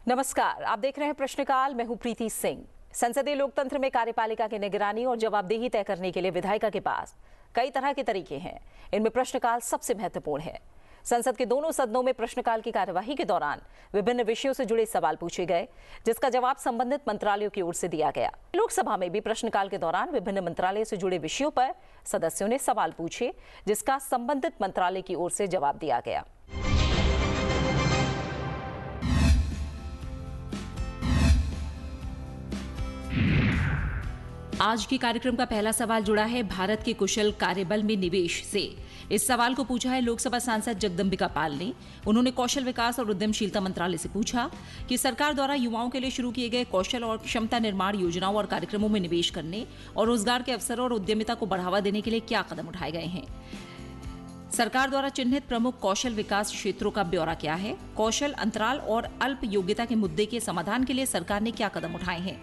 नमस्कार, आप देख रहे हैं प्रश्नकाल। मैं हूं प्रीति सिंह। संसदीय लोकतंत्र में कार्यपालिका की निगरानी और जवाबदेही तय करने के लिए विधायिका के पास कई तरह के तरीके हैं। इनमें प्रश्नकाल सबसे महत्वपूर्ण है। संसद के दोनों सदनों में प्रश्नकाल की कार्यवाही के दौरान विभिन्न विषयों से जुड़े सवाल पूछे गए, जिसका जवाब संबंधित मंत्रालयों की ओर से दिया गया। लोकसभा में भी प्रश्नकाल के दौरान विभिन्न मंत्रालयों से जुड़े विषयों पर सदस्यों ने सवाल पूछे, जिसका संबंधित मंत्रालय की ओर से जवाब दिया गया। आज के कार्यक्रम का पहला सवाल जुड़ा है भारत के कुशल कार्यबल में निवेश से। इस सवाल को पूछा है लोकसभा सांसद जगदंबिका पाल ने। उन्होंने कौशल विकास और उद्यमशीलता मंत्रालय से पूछा कि सरकार द्वारा युवाओं के लिए शुरू किए गए कौशल और क्षमता निर्माण योजनाओं और कार्यक्रमों में निवेश करने और रोजगार के अवसरों और उद्यमिता को बढ़ावा देने के लिए क्या कदम उठाए गए हैं। सरकार द्वारा चिन्हित प्रमुख कौशल विकास क्षेत्रों का ब्यौरा क्या है। कौशल अंतराल और अल्प योग्यता के मुद्दे के समाधान के लिए सरकार ने क्या कदम उठाए हैं।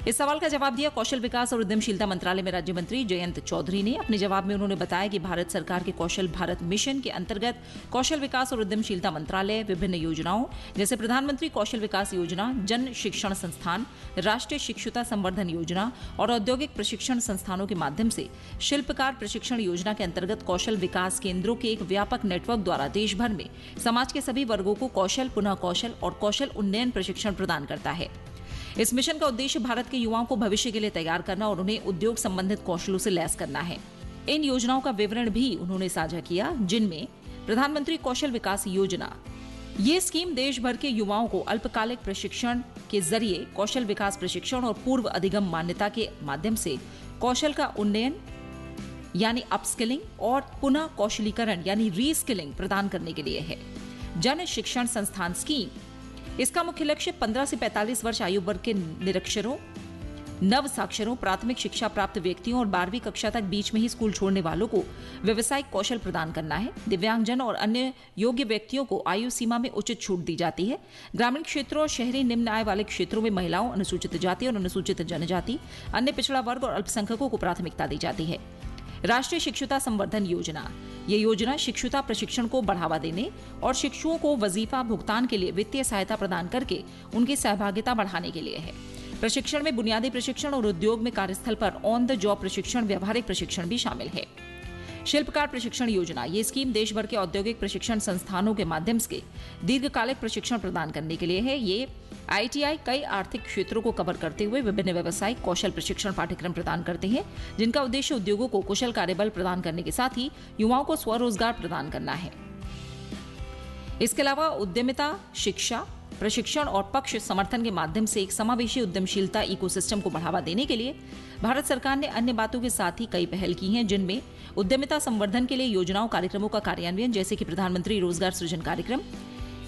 इस सवाल का जवाब दिया कौशल विकास और उद्यमशीलता मंत्रालय में राज्य मंत्री जयंत चौधरी ने। अपने जवाब में उन्होंने बताया कि भारत सरकार के कौशल भारत मिशन के अंतर्गत कौशल विकास और उद्यमशीलता मंत्रालय विभिन्न योजनाओं जैसे प्रधानमंत्री कौशल विकास योजना, जन शिक्षण संस्थान, राष्ट्रीय शिक्षुता संवर्धन योजना और औद्योगिक प्रशिक्षण संस्थानों के माध्यम से शिल्पकार प्रशिक्षण योजना के अंतर्गत कौशल विकास केंद्रों के एक व्यापक नेटवर्क द्वारा देश भर में समाज के सभी वर्गों को कौशल, पुनः कौशल और कौशल उन्नयन प्रशिक्षण प्रदान करता है। इस मिशन का उद्देश्य भारत के युवाओं को भविष्य के लिए तैयार करना और उन्हें उद्योग संबंधित कौशलों से लैस करना है। इन योजनाओं का विवरण भी उन्होंने साझा किया, जिनमें प्रधानमंत्री कौशल विकास योजना, ये स्कीम देश भर के युवाओं को अल्पकालिक प्रशिक्षण के जरिए कौशल विकास प्रशिक्षण और पूर्व अधिगम मान्यता के माध्यम से कौशल का उन्नयन यानी अपस्किलिंग और पुनः कौशलीकरण यानी रीस्किलिंग प्रदान करने के लिए है। जन शिक्षण संस्थान स्कीम, इसका मुख्य लक्ष्य 15 से 45 वर्ष आयु वर्ग के निरक्षरों, नव साक्षरों, प्राथमिक शिक्षा प्राप्त व्यक्तियों और 12वीं कक्षा तक बीच में ही स्कूल छोड़ने वालों को व्यवसायिक कौशल प्रदान करना है। दिव्यांगजन और अन्य योग्य व्यक्तियों को आयु सीमा में उचित छूट दी जाती है। ग्रामीण क्षेत्रों और शहरी निम्न आय वाले क्षेत्रों में महिलाओं, अनुसूचित जाति और अनुसूचित जनजाति, अन्य पिछड़ा वर्ग और अल्पसंख्यकों को प्राथमिकता दी जाती है। राष्ट्रीय शिक्षुता संवर्धन योजना, ये योजना शिक्षुता प्रशिक्षण को बढ़ावा देने और शिक्षुओं को वजीफा भुगतान के लिए वित्तीय सहायता प्रदान करके उनकी सहभागिता बढ़ाने के लिए है। प्रशिक्षण में बुनियादी प्रशिक्षण और उद्योग में कार्यस्थल पर ऑन द जॉब प्रशिक्षण, व्यावहारिक प्रशिक्षण भी शामिल है। शिल्पकार प्रशिक्षण योजना, ये स्कीम देश भर के औद्योगिक प्रशिक्षण संस्थानों के माध्यम से दीर्घकालिक प्रशिक्षण प्रदान करने के लिए है। ये ITI कई आर्थिक क्षेत्रों को कवर करते हुए विभिन्न व्यावसायिक कौशल प्रशिक्षण पाठ्यक्रम प्रदान करते हैं, जिनका उद्देश्य उद्योगों को कुशल कार्यबल प्रदान करने के साथ ही युवाओं को स्वरोजगार प्रदान करना है। इसके अलावा उद्यमिता, शिक्षा, प्रशिक्षण और पक्ष समर्थन के माध्यम से एक समावेशी उद्यमशीलता इकोसिस्टम को बढ़ावा देने के लिए भारत सरकार ने अन्य बातों के साथ ही कई पहल की हैं, जिनमें उद्यमिता संवर्धन के लिए योजनाओं कार्यक्रमों का कार्यान्वयन जैसे कि प्रधानमंत्री रोजगार सृजन कार्यक्रम,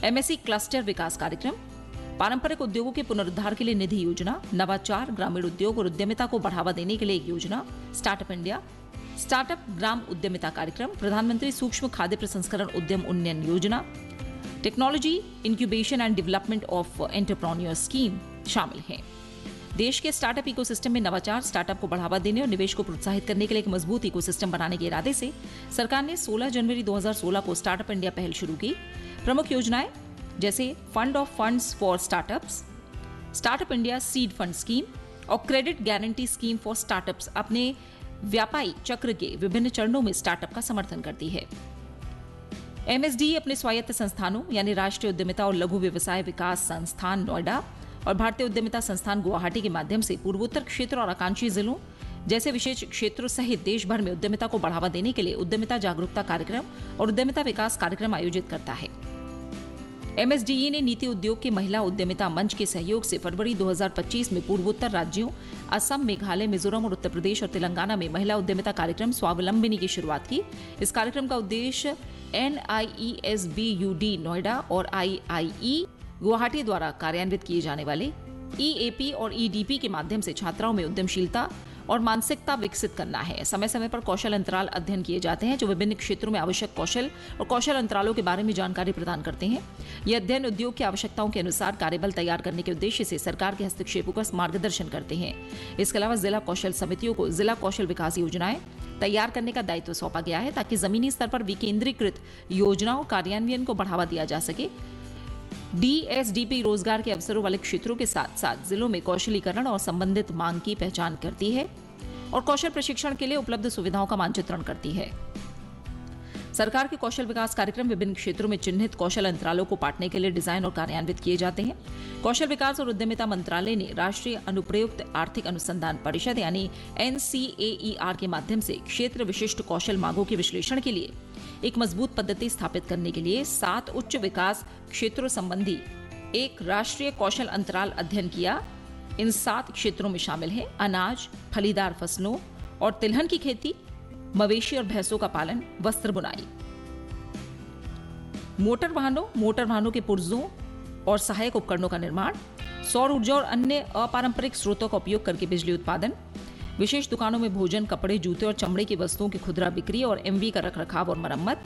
MSE क्लस्टर विकास कार्यक्रम, पारंपरिक उद्योगों के पुनरुद्धार के लिए निधि योजना, नवाचार, ग्रामीण उद्योग और उद्यमिता को बढ़ावा देने के लिए एक योजना, स्टार्टअप इंडिया, स्टार्टअप ग्राम उद्यमिता कार्यक्रम, प्रधानमंत्री सूक्ष्म खाद्य प्रसंस्करण उद्यम उन्नयन योजना, technology incubation and development of entrepreneur scheme शामिल हैं। देश के स्टार्टअप इकोसिस्टम में नवाचार, स्टार्टअप को बढ़ावा देने और निवेश को प्रोत्साहित करने के लिए एक मजबूत इकोसिस्टम बनाने के इरादे से सरकार ने 16 जनवरी 2016 को स्टार्टअप इंडिया पहल शुरू की। प्रमुख योजनाएं जैसे fund of funds for startups, startup India seed fund scheme और credit guarantee scheme for startups अपने व्यापारी चक्र के विभिन्न चरणों में स्टार्टअप का समर्थन करती है। MSDE अपने स्वायत्त संस्थानों यानी राष्ट्रीय उद्यमिता और लघु व्यवसाय विकास संस्थान नोएडा और भारतीय उद्यमिता संस्थान गुवाहाटी के माध्यम से पूर्वोत्तर क्षेत्र और आकांक्षी जिलों जैसे विशेष क्षेत्रों सहित देश भर में उद्यमिता को बढ़ावा देने के लिए उद्यमिता जागरूकता कार्यक्रम और उद्यमिता विकास कार्यक्रम आयोजित करता है। MSDE ने नीति उद्योग के महिला उद्यमिता मंच के सहयोग से फरवरी 2025 में पूर्वोत्तर राज्यों असम, मेघालय, मिजोरम और उत्तर प्रदेश और तेलंगाना में महिला उद्यमिता कार्यक्रम स्वावलंबिनी की शुरुआत की। इस कार्यक्रम का उद्देश्य NIESBUD नोएडा और IIE गुवाहाटी द्वारा कार्यान्वित किए जाने वाले EAP और EDP के माध्यम से छात्राओं में उद्यमशीलता और मानसिकता विकसित करना है। समय समय पर कौशल अंतराल अध्ययन किए जाते हैं जो विभिन्न क्षेत्रों में आवश्यक कौशल और कौशल अंतरालों के बारे में जानकारी प्रदान करते हैं। ये अध्ययन उद्योग की आवश्यकताओं के अनुसार कार्यबल तैयार करने के उद्देश्य से सरकार के हस्तक्षेपों का मार्गदर्शन करते हैं। इसके अलावा जिला कौशल समितियों को जिला कौशल विकास योजनाएं, तैयार करने का दायित्व सौंपा गया है ताकि जमीनी स्तर पर विकेंद्रीकृत योजनाओं कार्यान्वयन को बढ़ावा दिया जा सके। DSDP रोजगार के अवसरों वाले क्षेत्रों के साथ साथ जिलों में कौशलीकरण और संबंधित मांग की पहचान करती है और कौशल प्रशिक्षण के लिए उपलब्ध सुविधाओं का मानचित्रण करती है। सरकार के कौशल विकास कार्यक्रम विभिन्न क्षेत्रों में चिन्हित कौशल अंतरालों को पाटने के लिए डिजाइन और कार्यान्वित किए जाते हैं। कौशल विकास और उद्यमिता मंत्रालय ने राष्ट्रीय अनुप्रयुक्त आर्थिक अनुसंधान परिषद यानी NCAER के माध्यम से क्षेत्र विशिष्ट कौशल मांगों के विश्लेषण के लिए एक मजबूत पद्धति स्थापित करने के लिए 7 उच्च विकास क्षेत्रों संबंधी एक राष्ट्रीय कौशल अंतराल अध्ययन किया। इन 7 क्षेत्रों में शामिल है अनाज, फलीदार फसलों और तिलहन की खेती, मवेशी और भैंसों का पालन, वस्त्र बुनाई, मोटर वाहनों के पुर्जों और सहायक उपकरणों का निर्माण, सौर ऊर्जा और अन्य अपारंपरिक स्रोतों का उपयोग करके बिजली उत्पादन, विशेष दुकानों में भोजन, कपड़े, जूते और चमड़े की वस्तुओं की खुदरा बिक्री और MV का रखरखाव और मरम्मत,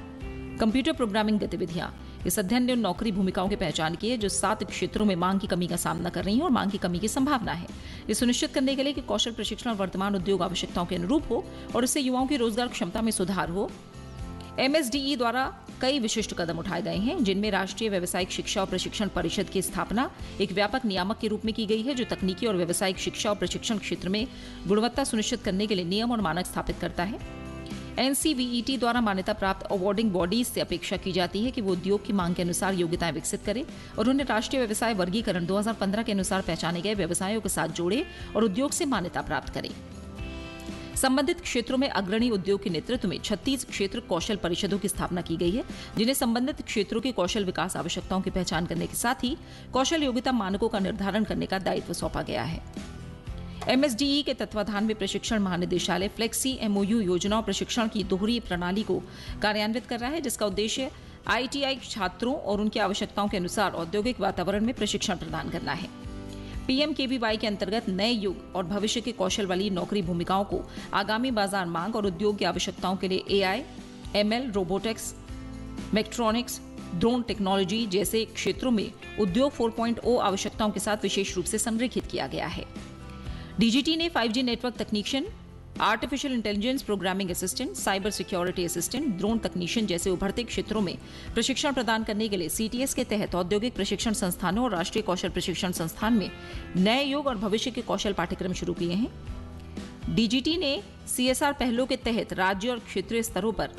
कंप्यूटर प्रोग्रामिंग गतिविधियां। इस अध्ययन ने उन नौकरी भूमिकाओं की पहचान की है जो 7 क्षेत्रों में मांग की कमी का सामना कर रही हैं और मांग की कमी की संभावना है। ये सुनिश्चित करने के लिए कि कौशल प्रशिक्षण वर्तमान उद्योग आवश्यकताओं के अनुरूप हो और इससे युवाओं की रोजगार क्षमता में सुधार हो। MSDE द्वारा कई विशिष्ट कदम उठाए गए हैं, जिनमें राष्ट्रीय व्यावसायिक शिक्षा और प्रशिक्षण परिषद की स्थापना एक व्यापक नियामक के रूप में की गई है जो तकनीकी और व्यावसायिक शिक्षा और प्रशिक्षण क्षेत्र में गुणवत्ता सुनिश्चित करने के लिए नियम और मानक स्थापित करता है। NCVET द्वारा मान्यता प्राप्त अवॉर्डिंग बॉडीज से अपेक्षा की जाती है कि वो उद्योग की मांग के अनुसार योग्यताएं विकसित करे और उन्हें राष्ट्रीय व्यवसाय वर्गीकरण 2015 के अनुसार पहचाने गए व्यवसायों के साथ जोड़े और उद्योग से मान्यता प्राप्त करे। संबंधित क्षेत्रों में अग्रणी उद्योग के नेतृत्व में 36 क्षेत्र कौशल परिषदों की स्थापना की गई है, जिन्हें संबंधित क्षेत्रों के कौशल विकास आवश्यकताओं की पहचान करने के साथ ही कौशल योग्यता मानकों का निर्धारण करने का दायित्व सौंपा गया है। MSDE के तत्वाधान में प्रशिक्षण महानिदेशालय फ्लेक्सी MOU योजना और प्रशिक्षण की दोहरी प्रणाली को कार्यान्वित कर रहा है, जिसका उद्देश्य ITI छात्रों और उनकी आवश्यकताओं के अनुसार औद्योगिक वातावरण में प्रशिक्षण प्रदान करना है। PMKVY के अंतर्गत नए युग और भविष्य के कौशल वाली नौकरी भूमिकाओं को आगामी बाजार मांग और उद्योग की आवश्यकताओं के लिए AI, ML, robotics, mechatronics, drone technology जैसे क्षेत्रों में उद्योग 4.0 आवश्यकताओं के साथ विशेष रूप से संरेखित किया गया है। DGT ने 5G नेटवर्क तकनीशियन, artificial intelligence programming assistant, cyber security assistant, drone तकनीशियन जैसे उभरते क्षेत्रों में प्रशिक्षण प्रदान करने के लिए CTS के तहत औद्योगिक प्रशिक्षण संस्थानों और राष्ट्रीय कौशल प्रशिक्षण संस्थान में नए युग और भविष्य के कौशल पाठ्यक्रम शुरू किए हैं। DGT ने CSR पहलों के तहत राज्य और क्षेत्रीय स्तरों पर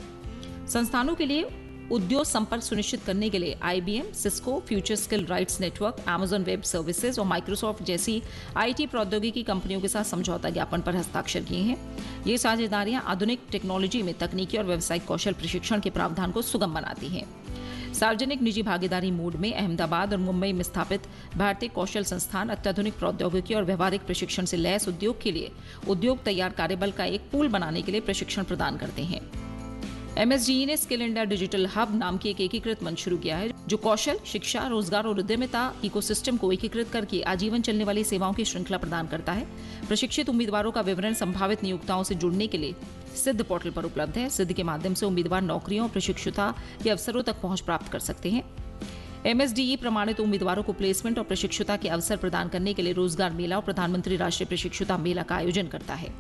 संस्थानों के लिए उद्योग संपर्क सुनिश्चित करने के लिए IBM, Cisco, future skill rights network, Amazon web services और माइक्रोसॉफ्ट जैसी IT प्रौद्योगिकी कंपनियों के साथ समझौता ज्ञापन पर हस्ताक्षर किए हैं। ये साझेदारियां आधुनिक टेक्नोलॉजी में तकनीकी और व्यावसायिक कौशल प्रशिक्षण के प्रावधान को सुगम बनाती हैं। सार्वजनिक निजी भागीदारी मोड में अहमदाबाद और मुंबई में स्थापित भारतीय कौशल संस्थान अत्याधुनिक प्रौद्योगिकी और व्यवहारिक प्रशिक्षण से लैस उद्योग के लिए उद्योग तैयार कार्यबल का एक पूल बनाने के लिए प्रशिक्षण प्रदान करते हैं। MSDE ने स्किल इंडिया डिजिटल हब नाम की एक एकीकृत मंच शुरू किया है जो कौशल, शिक्षा, रोजगार और उद्यमिता इकोसिस्टम को एकीकृत करके आजीवन चलने वाली सेवाओं की श्रृंखला प्रदान करता है। प्रशिक्षित उम्मीदवारों का विवरण संभावित नियोक्ताओं से जुड़ने के लिए सिद्ध पोर्टल पर उपलब्ध है। सिद्ध के माध्यम से उम्मीदवार नौकरियों और प्रशिक्षुता के अवसरों तक पहुंच प्राप्त कर सकते हैं। MSDE प्रमाणित उम्मीदवारों को प्लेसमेंट और प्रशिक्षुता के अवसर प्रदान करने के लिए रोजगार मेला और प्रधानमंत्री राष्ट्रीय प्रशिक्षुता मेला का आयोजन करता है।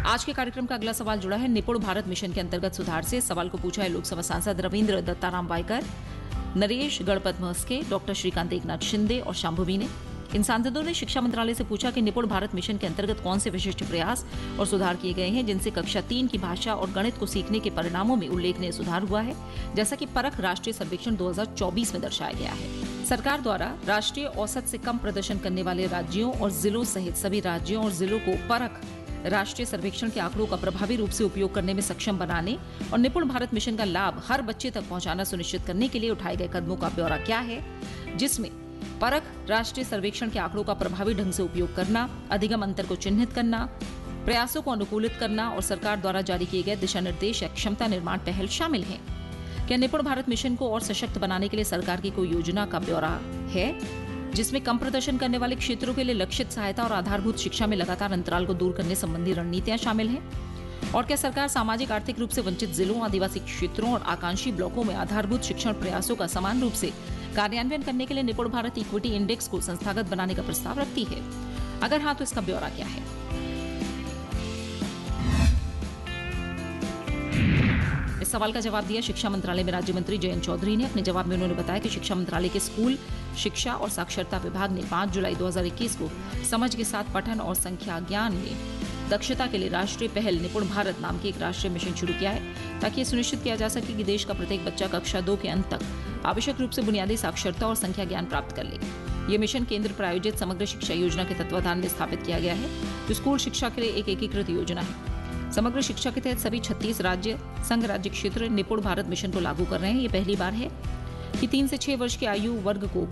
आज के कार्यक्रम का अगला सवाल जुड़ा है निपुण भारत मिशन के अंतर्गत सुधार से। सवाल को पूछा है लोकसभा सांसद रविंद्र दत्ताराम वायकर, नरेश गणपत महस्के, डॉक्टर श्रीकांत एकनाथ शिंदे और शांभवी ने। इन सांसदों ने शिक्षा मंत्रालय से पूछा कि निपुण भारत मिशन के अंतर्गत कौन से विशिष्ट प्रयास और सुधार किए गए हैं जिनसे कक्षा 3 की भाषा और गणित को सीखने के परिणामों में उल्लेखनीय सुधार हुआ है, जैसा कि परख राष्ट्रीय सर्वेक्षण 2024 में दर्शाया गया है। सरकार द्वारा राष्ट्रीय औसत से कम प्रदर्शन करने वाले राज्यों और जिलों सहित सभी राज्यों और जिलों को परख राष्ट्रीय सर्वेक्षण के आंकड़ों का प्रभावी रूप से उपयोग करने में सक्षम बनाने और निपुण भारत मिशन का लाभ हर बच्चे तक पहुंचाना सुनिश्चित करने के लिए उठाए गए कदमों का ब्यौरा क्या है, जिसमें परख राष्ट्रीय सर्वेक्षण के आंकड़ों का प्रभावी ढंग से उपयोग करना, अधिगम अंतर को चिन्हित करना, प्रयासों को अनुकूलित करना और सरकार द्वारा जारी किए गए दिशा निर्देश या क्षमता निर्माण पहल शामिल है। क्या निपुण भारत मिशन को और सशक्त बनाने के लिए सरकार की कोई योजना का ब्यौरा है जिसमें कम प्रदर्शन करने वाले क्षेत्रों के लिए लक्षित सहायता और आधारभूत शिक्षा में लगातार अंतराल को दूर करने संबंधी रणनीतियां शामिल हैं? और क्या सरकार सामाजिक आर्थिक रूप से वंचित जिलों, आदिवासी क्षेत्रों और आकांक्षी ब्लॉकों में आधारभूत शिक्षण प्रयासों का समान रूप से कार्यान्वयन करने के लिए निपुण भारत इक्विटी इंडेक्स को संस्थागत बनाने का प्रस्ताव रखती है? अगर हाँ, तो इसका ब्यौरा क्या है? इस सवाल का जवाब दिया शिक्षा मंत्रालय में राज्य मंत्री जयंत चौधरी ने। अपने जवाब में उन्होंने बताया कि शिक्षा मंत्रालय के स्कूल शिक्षा और साक्षरता विभाग ने 5 जुलाई 2021 को समझ के साथ पठन और संख्या ज्ञान में दक्षता के लिए राष्ट्रीय पहल निपुण भारत नाम की एक राष्ट्रीय मिशन शुरू किया है, ताकि ये सुनिश्चित किया जा सके कि देश का प्रत्येक बच्चा कक्षा 2 के अंत तक आवश्यक रूप से बुनियादी साक्षरता और संख्या ज्ञान प्राप्त कर ले। ये मिशन केंद्र प्रायोजित समग्र शिक्षा योजना के तत्वाधान में स्थापित किया गया है, जो स्कूल शिक्षा के लिए एक एकीकृत योजना है। समग्र शिक्षा के तहत सभी 36 राज्य संघ राज्य क्षेत्र निपुण भारत मिशन को लागू कर रहे हैं। ये पहली बार है कि 3 से 6 वर्ष की आयु वर्ग को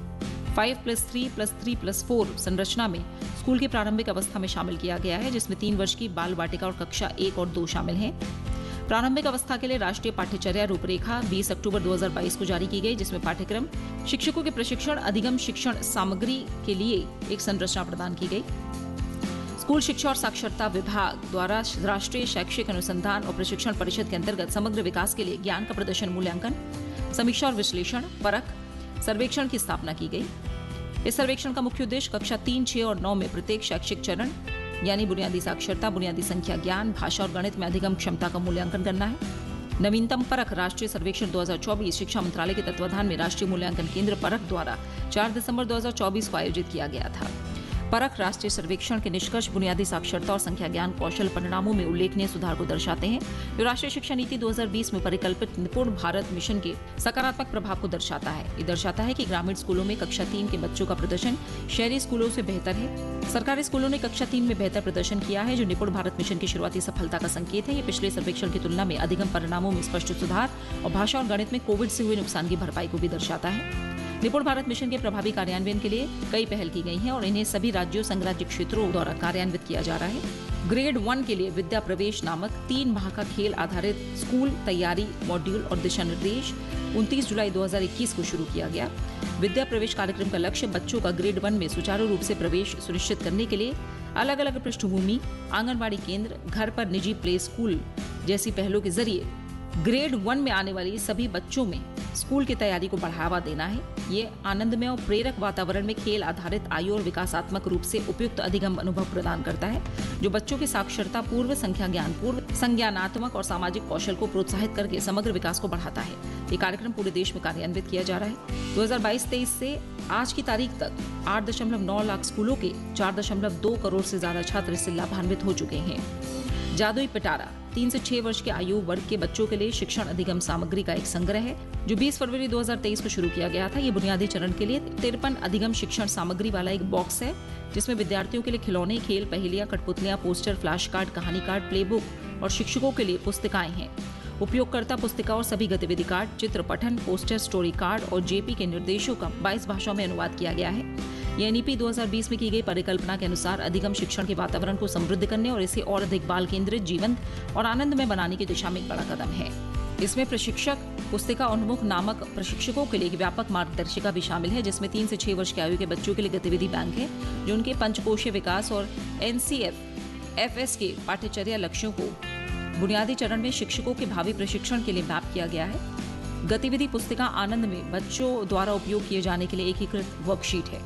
5+3+3+4 संरचना में स्कूल की प्रारंभिक अवस्था में शामिल किया गया है, जिसमें 3 वर्ष की बाल वाटिका और कक्षा 1 और 2 शामिल हैं। प्रारंभिक अवस्था के लिए राष्ट्रीय पाठ्यचर्या रूपरेखा 20 अक्टूबर 2022 को जारी की गई, जिसमें पाठ्यक्रम, शिक्षकों के प्रशिक्षण, अधिगम शिक्षण सामग्री के लिए एक संरचना प्रदान की गई। स्कूल शिक्षा और साक्षरता विभाग द्वारा राष्ट्रीय शैक्षिक अनुसंधान और प्रशिक्षण परिषद के अंतर्गत समग्र विकास के लिए ज्ञान का प्रदर्शन, मूल्यांकन, समीक्षा और विश्लेषण, परख सर्वेक्षण की स्थापना की गई। इस सर्वेक्षण का मुख्य उद्देश्य कक्षा 3, 6 और 9 में प्रत्येक शैक्षिक चरण यानी बुनियादी साक्षरता, बुनियादी संख्या ज्ञान, भाषा और गणित में अधिगम क्षमता का मूल्यांकन करना है। नवीनतम परख राष्ट्रीय सर्वेक्षण 2024 शिक्षा मंत्रालय के तत्वाधान में राष्ट्रीय मूल्यांकन केंद्र परख द्वारा 4 दिसंबर 2024 को आयोजित किया गया था। परख राष्ट्रीय सर्वेक्षण के निष्कर्ष बुनियादी साक्षरता और संख्या ज्ञान कौशल परिणामों में उल्लेखनीय सुधार को दर्शाते हैं, जो राष्ट्रीय शिक्षा नीति 2020 में परिकल्पित निपुण भारत मिशन के सकारात्मक प्रभाव को दर्शाता है। ये दर्शाता है कि ग्रामीण स्कूलों में कक्षा 3 के बच्चों का प्रदर्शन शहरी स्कूलों से बेहतर है। सरकारी स्कूलों ने कक्षा 3 में बेहतर प्रदर्शन किया है, जो निपुण भारत मिशन की शुरुआती सफलता का संकेत है। ये पिछले सर्वेक्षण की तुलना में अधिगम परिणामों में स्पष्ट सुधार और भाषा और गणित में कोविड से हुए नुकसान की भरपाई को भी दर्शाता है। निपुण भारत मिशन के प्रभावी कार्यान्वयन के लिए कई पहल की गई हैं और इन्हें सभी राज्यों संघ राज्य क्षेत्रों द्वारा कार्यान्वित किया जा रहा है। ग्रेड 1 के लिए विद्या प्रवेश नामक 3 माह का खेल आधारित स्कूल तैयारी मॉड्यूल और दिशा निर्देश 29 जुलाई 2021 को शुरू किया गया। विद्या प्रवेश कार्यक्रम का लक्ष्य बच्चों का ग्रेड 1 में सुचारू रूप से प्रवेश सुनिश्चित करने के लिए अलग अलग पृष्ठभूमि, आंगनबाड़ी केंद्र, घर पर निजी प्ले स्कूल जैसी पहलों के जरिए ग्रेड 1 में आने वाली सभी बच्चों में स्कूल की तैयारी को बढ़ावा देना है। ये आनंदमय और प्रेरक वातावरण में खेल आधारित आयु और विकासात्मक रूप से उपयुक्त अधिगम अनुभव प्रदान करता है, जो बच्चों की साक्षरता पूर्व, संख्या ज्ञान पूर्व, संज्ञानात्मक और सामाजिक कौशल को प्रोत्साहित करके समग्र विकास को बढ़ाता है। ये कार्यक्रम पूरे देश में कार्यान्वित किया जा रहा है। 2022-23 से आज की तारीख तक 8.9 लाख स्कूलों के 4.2 करोड़ से ज्यादा छात्र इससे लाभान्वित हो चुके हैं। जादुई पिटारा 3 से 6 वर्ष के आयु वर्ग के बच्चों के लिए शिक्षण अधिगम सामग्री का एक संग्रह है, जो 20 फरवरी 2023 को शुरू किया गया था। ये बुनियादी चरण के लिए 53 अधिगम शिक्षण सामग्री वाला एक बॉक्स है, जिसमें विद्यार्थियों के लिए खिलौने, खेल, पहेलियां, कठपुतलियां, पोस्टर, फ्लैश कार्ड, कहानी कार्ड, प्ले बुक और शिक्षकों के लिए पुस्तिकाएं हैं। उपयोगकर्ता पुस्तिका और सभी गतिविधि कार्ड, चित्र पठन, पोस्टर, स्टोरी कार्ड और जेपी के निर्देशों का 22 भाषाओं में अनुवाद किया गया है। ये एनईपी 2020 में की गई परिकल्पना के अनुसार अधिगम शिक्षण के वातावरण को समृद्ध करने और इसे और अधिक बाल केंद्रित, जीवंत और आनंदमय बनाने की दिशा में एक बड़ा कदम है। इसमें प्रशिक्षक पुस्तिका उन्मुख नामक प्रशिक्षकों के लिए एक व्यापक मार्गदर्शिका भी शामिल है, जिसमें 3 से 6 वर्ष की आयु के बच्चों के लिए गतिविधि बैंक है, जो उनके पंचकोशीय विकास और NCF-FS के पाठ्यचर्या लक्ष्यों को बुनियादी चरण में शिक्षकों के भावी प्रशिक्षण के लिए मैप किया गया है। गतिविधि पुस्तिका आनंद में बच्चों द्वारा उपयोग किए जाने के लिए एकीकृत वर्कशीट है।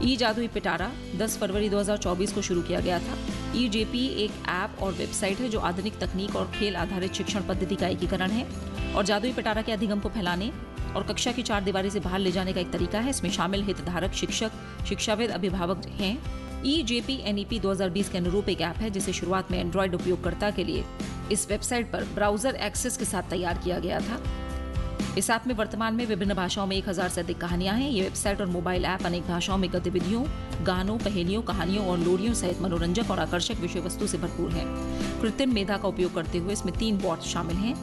ई जादुई पिटारा 10 फरवरी 2024 को शुरू किया गया था। EJP एक ऐप और वेबसाइट है, जो आधुनिक तकनीक और खेल आधारित शिक्षण पद्धति का एकीकरण है और जादुई पिटारा के अधिगम को फैलाने और कक्षा की 4 दीवारी से बाहर ले जाने का एक तरीका है। इसमें शामिल हितधारक, शिक्षक, शिक्षाविद, अभिभावक हैं। EJP NEP 2020 के अनुरूप एक ऐप है, जिसे शुरुआत में एंड्रॉइड उपयोगकर्ता के लिए इस वेबसाइट पर ब्राउजर एक्सेस के साथ तैयार किया गया था। इस ऐप में वर्तमान में विभिन्न भाषाओं में 1000 से अधिक कहानियां हैं। ये वेबसाइट और मोबाइल ऐप अनेक भाषाओं में गतिविधियों, गानों, पहेलियों, कहानियों और लोरियों सहित मनोरंजक और आकर्षक विषय वस्तु से भरपूर है। कृत्रिम मेधा का उपयोग करते हुए इसमें 3 बॉट शामिल हैं,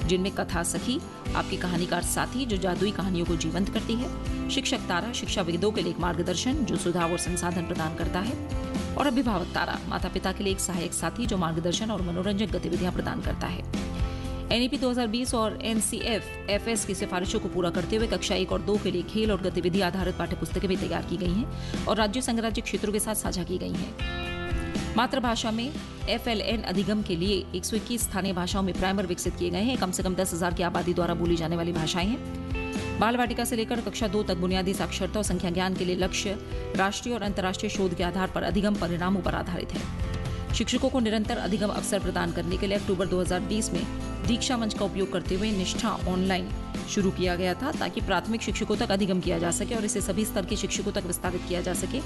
जिनमें कथा सखी, आपकी कहानीकार साथी जो जादुई कहानियों को जीवंत करती है, शिक्षक तारा, शिक्षाविदों के लिए एक मार्गदर्शन जो सुझाव और संसाधन प्रदान करता है, और अभिभावक तारा, माता पिता के लिए एक सहायक साथी जो मार्गदर्शन और मनोरंजक गतिविधियां प्रदान करता है। NEP 2020 और NCF-FS की सिफारिशों को पूरा करते हुए कक्षा 1 और 2 के लिए खेल और गतिविधि आधारित पाठ्यपुस्तकें भी तैयार की गई हैं और राज्य संघ राज्य क्षेत्रों के साथ साझा की गई हैं। मातृभाषा में FLN अधिगम के लिए 121 स्थानीय भाषाओं में प्राइमर विकसित किए गए हैं। कम से कम 10,000 की आबादी द्वारा बोली जाने वाली भाषाएं हैं। बाल वाटिका से लेकर कक्षा 2 तक बुनियादी साक्षरता और संख्या ज्ञान के लिए लक्ष्य राष्ट्रीय और अंतर्राष्ट्रीय शोध के आधार पर अधिगम परिणामों पर आधारित है। शिक्षकों को निरंतर अधिगम अवसर प्रदान करने के लिए अक्टूबर 2020 में दीक्षा मंच का उपयोग करते हुए निष्ठा ऑनलाइन शुरू किया गया था, ताकि प्राथमिक शिक्षकों तक अधिगम किया जा सके और इसे सभी स्तर के शिक्षकों तक विस्तारित किया जा सके।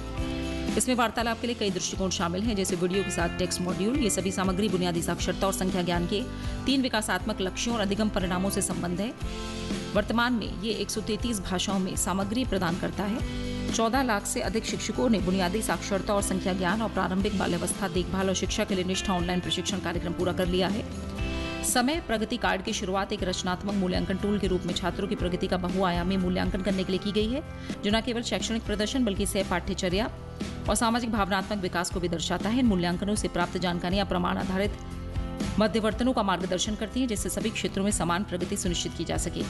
इसमें वार्तालाप के लिए कई दृष्टिकोण शामिल हैं, जैसे वीडियो के साथ टेक्स्ट मॉड्यूल। ये सभी सामग्री बुनियादी साक्षरता और संख्या ज्ञान के 3 विकासात्मक लक्ष्यों और अधिगम परिणामों से संबंध है। वर्तमान में ये 133 भाषाओं में सामग्री प्रदान करता है। 14 लाख से अधिक शिक्षकों ने बुनियादी साक्षरता और संख्या ज्ञान और प्रारंभिक बाल्यावस्था देखभाल और शिक्षा के लिए निष्ठा ऑनलाइन प्रशिक्षण कार्यक्रम पूरा कर लिया है। समय प्रगति कार्ड की शुरुआत एक रचनात्मक मूल्यांकन टूल के रूप में छात्रों की प्रगति का बहुआयामी मूल्यांकन करने के लिए की गई है, जो न केवल शैक्षणिक प्रदर्शन बल्कि सह पाठ्यचर्या और सामाजिक भावनात्मक विकास को भी दर्शाता है। इन मूल्यांकनों से प्राप्त जानकारियां प्रमाण आधारित मध्यवर्तनों का मार्गदर्शन करती हैं, जिससे सभी क्षेत्रों में समान प्रगति सुनिश्चित की जा सके।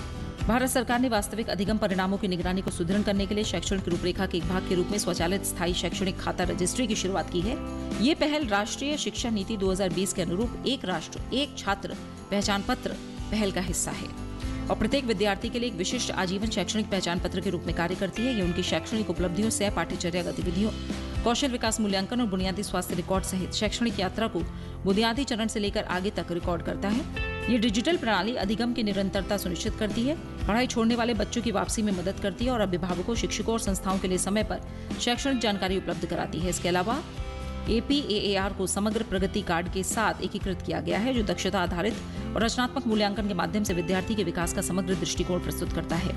भारत सरकार ने वास्तविक अधिगम परिणामों की निगरानी को सुदृढ़ करने के लिए शैक्षणिक रूपरेखा के एक भाग के रूप में स्वचालित स्थायी शैक्षणिक खाता रजिस्ट्री की शुरुआत की है। ये पहल राष्ट्रीय शिक्षा नीति 2020 के अनुरूप एक राष्ट्र एक छात्र पहचान पत्र पहल का हिस्सा है और प्रत्येक विद्यार्थी के लिए एक विशिष्ट आजीवन शैक्षणिक पहचान पत्र के रूप में कार्य करती है। ये उनकी शैक्षणिक उपलब्धियों, सह पाठ्यचर्या गतिविधियों, कौशल विकास मूल्यांकन और बुनियादी स्वास्थ्य रिकॉर्ड सहित शैक्षणिक यात्रा को बुनियादी चरण से लेकर आगे तक रिकॉर्ड करता है। ये डिजिटल प्रणाली अधिगम की निरंतरता सुनिश्चित करती है, पढ़ाई छोड़ने वाले बच्चों की वापसी में मदद करती है और अभिभावकों, शिक्षकों और संस्थाओं के लिए समय पर शैक्षणिक जानकारी उपलब्ध कराती है। इसके अलावा APAAR को समग्र प्रगति कार्ड के साथ एकीकृत किया गया है, जो दक्षता आधारित और रचनात्मक मूल्यांकन के माध्यम से विद्यार्थी के विकास का समग्र दृष्टिकोण प्रस्तुत करता है।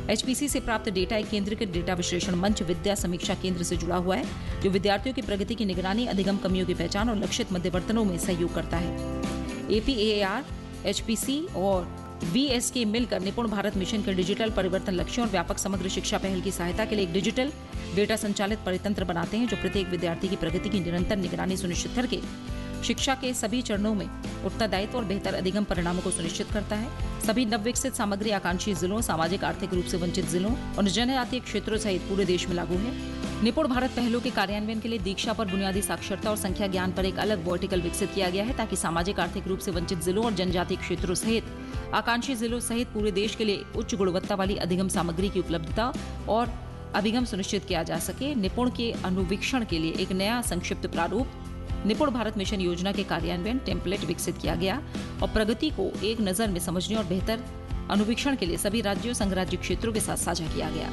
HPC से प्राप्त डेटा एक केंद्रीकृत डेटा विश्लेषण मंच विद्या समीक्षा केंद्र से जुड़ा हुआ है, जो विद्यार्थियों की प्रगति की निगरानी, अधिगम कमियों की पहचान और लक्षित मध्यवर्तनों में सहयोग करता है। APAAR, HPC और VSK मिलकर निपुण भारत मिशन के डिजिटल परिवर्तन लक्ष्यों और व्यापक समग्र शिक्षा पहल की सहायता के लिए एक डिजिटल डेटा संचालित परितंत्र बनाते हैं, जो प्रत्येक विद्यार्थी की प्रगति की निरंतर निगरानी सुनिश्चित करके शिक्षा के सभी चरणों में उत्तरदायित्व और बेहतर अधिगम परिणामों को सुनिश्चित करता है। सभी नवविकसित सामग्री आकांक्षी जिलों, सामाजिक आर्थिक रूप से वंचित जिलों और जनजातीय क्षेत्रों सहित पूरे देश में लागू है। निपुण भारत पहलों के कार्यान्वयन के लिए दीक्षा पर बुनियादी साक्षरता और संख्या ज्ञान पर एक अलग वर्टिकल विकसित किया गया है, ताकि सामाजिक आर्थिक रूप से वंचित जिलों और जनजातीय क्षेत्रों सहित आकांक्षी जिलों सहित पूरे देश के लिए उच्च गुणवत्ता वाली अधिगम सामग्री की उपलब्धता और अभिगम सुनिश्चित किया जा सके। निपुण के अनुवीक्षण के लिए एक नया संक्षिप्त प्रारूप निपुण भारत मिशन योजना के कार्यान्वयन टेम्पलेट विकसित किया गया और प्रगति को एक नजर में समझने और बेहतर अनुवीक्षण के लिए सभी राज्यों, संघ राज्य क्षेत्रों के साथ साझा किया गया।